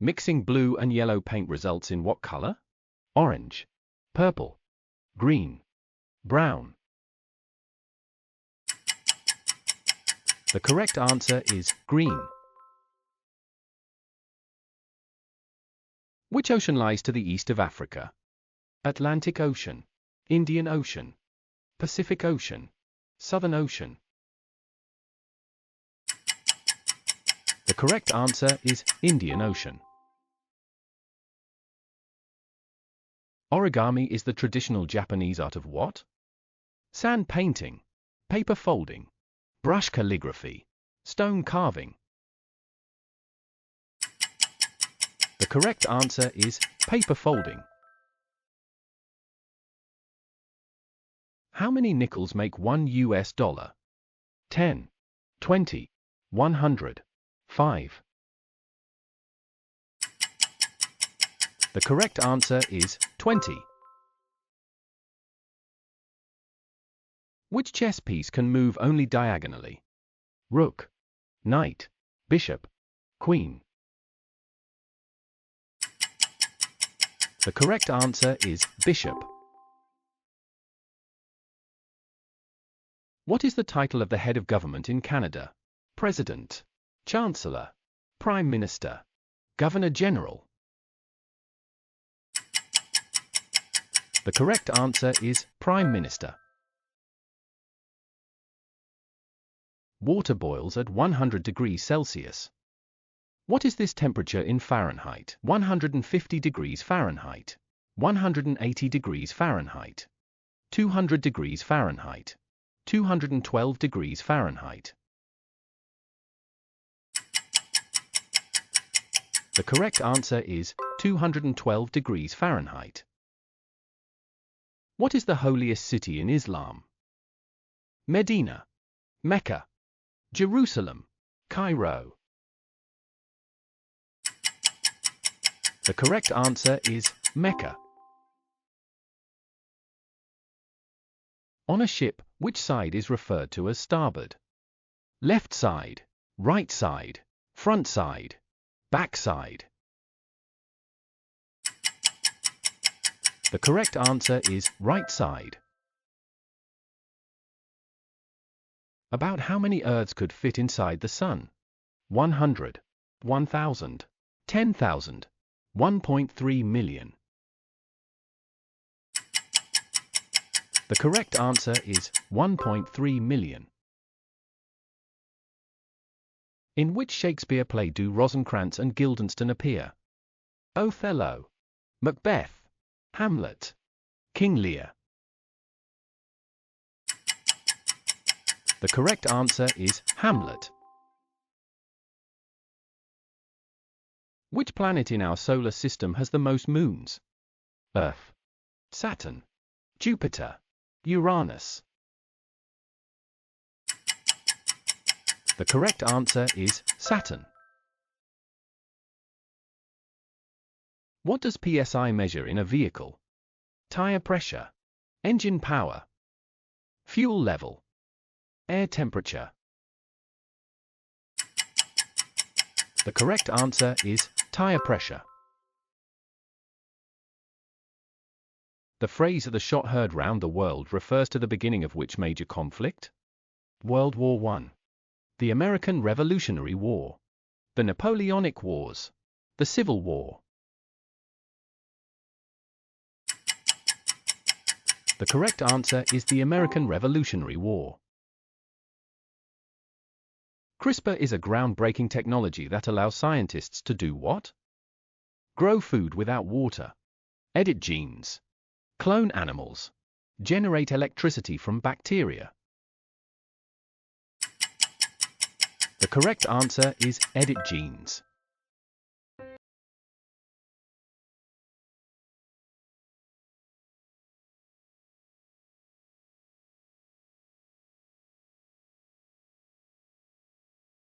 Mixing blue and yellow paint results in what color? Orange, purple, green, brown. The correct answer is green. Which ocean lies to the east of Africa? Atlantic Ocean, Indian Ocean, Pacific Ocean, Southern Ocean. The correct answer is Indian Ocean. Origami is the traditional Japanese art of what? Sand painting, paper folding, brush calligraphy, stone carving. The correct answer is paper folding. How many nickels make $1? 10, 20, 100, 5. The correct answer is 20. Which chess piece can move only diagonally? Rook, knight, bishop, queen. The correct answer is bishop. What is the title of the head of government in Canada? President, Chancellor, Prime Minister, Governor General. The correct answer is Prime Minister. Water boils at 100 degrees Celsius. What is this temperature in Fahrenheit? 150 degrees Fahrenheit, 180 degrees Fahrenheit, 200 degrees Fahrenheit, 212 degrees Fahrenheit. The correct answer is 212 degrees Fahrenheit. What is the holiest city in Islam? Medina, Mecca, Jerusalem, Cairo. The correct answer is Mecca. On a ship, which side is referred to as starboard? Left side, right side, front side, back side. The correct answer is right side. About how many Earths could fit inside the Sun? 100, 1,000, 10,000, 1.3 million. The correct answer is 1.3 million. In which Shakespeare play do Rosencrantz and Guildenstern appear? Othello, Macbeth, Hamlet, King Lear. The correct answer is Hamlet. Which planet in our solar system has the most moons? Earth, Saturn, Jupiter, Uranus. The correct answer is Saturn. What does PSI measure in a vehicle? Tire pressure, engine power, fuel level, air temperature. The correct answer is tire pressure. The phrase "the shot heard round the world" refers to the beginning of which major conflict? World War I, the American Revolutionary War, the Napoleonic Wars, the Civil War. The correct answer is the American Revolutionary War. CRISPR is a groundbreaking technology that allows scientists to do what? Grow food without water, edit genes, clone animals, generate electricity from bacteria. The correct answer is edit genes.